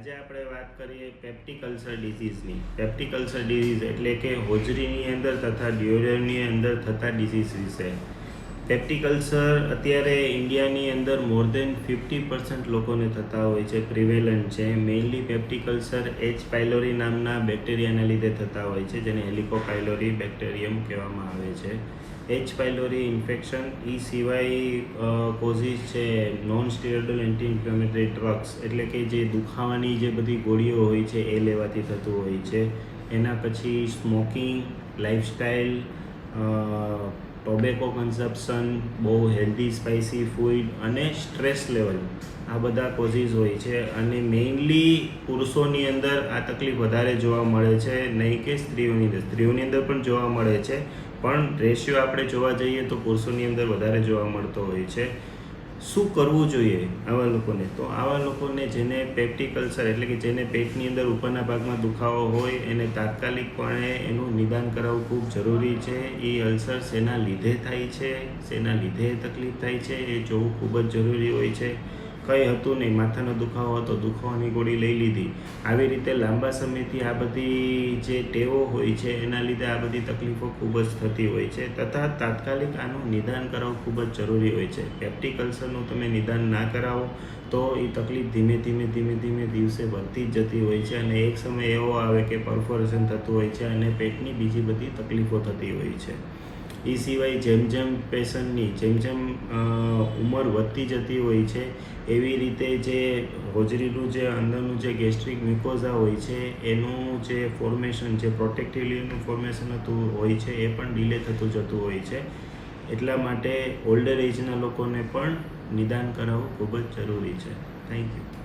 આજે આપણે વાત કરીએ પેપ્ટિક અલ્સર ડિઝીઝની. પેપ્ટિક અલ્સર ડિઝીઝ એટલે કે હોજરીની અંદર તથા ડ્યુઓડેનમની અંદર થતા ડિઝીઝ વિશે. પેપ્ટિક અલ્સર અત્યારે ઇન્ડિયાની અંદર મોર દેન 50% લોકોને થતા હોય છે, પ્રિવેલન્ટ છે. Mainly peptic ulcer H pylori નામના બેક્ટેરિયાના લીધે થતા હોય છે, જેને હેલિકોપાયલોરી બેક્ટેરિયમ કહેવામાં આવે છે. એચ પાયલોરી ઇન્ફેક્શન એ સિવાય કોઝિસ છે non steroidal anti inflammatory drugs, એટલે કે જે દુખાવાની જે બધી ગોળીઓ હોય છે એ લેવાથી થતું હોય છે. એના પછી સ્મોકિંગ, લાઇફસ્ટાઇલ, ટોબેકો કન્ઝપ્શન, બહુ હેલ્ધી સ્પાઇસી ફૂડ અને સ્ટ્રેસ લેવલ, આ બધા કોઝિસ હોય છે. અને મેઇનલી પુરુષોની અંદર આ તકલીફ વધારે જોવા મળે છે, નહીં કે સ્ત્રીઓની અંદર. સ્ત્રીઓની અંદર પણ જોવા મળે છે, પણ રેશિયો આપણે જોવા જઈએ તો પુરુષોની અંદર વધારે જોવા મળતો હોય છે. શું કરવું જોઈએ આવા લોકોને? તો આવા લોકોને જેને પેપ્ટિક અલ્સર એટલે કે જેને પેટની અંદર ઉપરના ભાગમાં દુખાવો હોય એને તાત્કાલિકપણે એનું નિદાન કરાવવું ખૂબ જરૂરી છે. એ અલ્સર શેના લીધે થાય છે, શેના લીધે તકલીફ થાય છે એ જોવું ખૂબ જ જરૂરી હોય છે. કંઈ હતું નહીં, માથાનો દુખાવો હતો, દુખાવાની ગોળી લઈ લીધી, આવી રીતે લાંબા સમયથી આ બધી જે ટેવો હોય છે એના લીધે આ બધી તકલીફો ખૂબ જ થતી હોય છે. તથા તાત્કાલિક આનું નિદાન કરાવવું ખૂબ જ જરૂરી હોય છે. પેપ્ટિક અલ્સરનું તમે નિદાન ના કરાવો તો એ તકલીફ ધીમે ધીમે દિવસે વધતી જ જતી હોય છે અને એક સમય એવો આવે કે પરફોરેશન થતું હોય છે અને પેટની બીજી બધી તકલીફો થતી હોય છે. એ સિવાય જેમ પેશન્ટની જેમ ઉંમર વધતી જતી હોય છે એવી રીતે જે હોજરીનું જે અંદરનું જે ગેસ્ટ્રિક મ્યુકોઝા હોય છે એનું જે ફોર્મેશન, જે પ્રોટેક્ટિવ લેયરનું ફોર્મેશન થતું હોય છે એ પણ ડિલે થતું જતું હોય છે. એટલા માટે ઓલ્ડર એજના લોકોને પણ નિદાન કરાવવું ખૂબ જ જરૂરી છે. Thank you.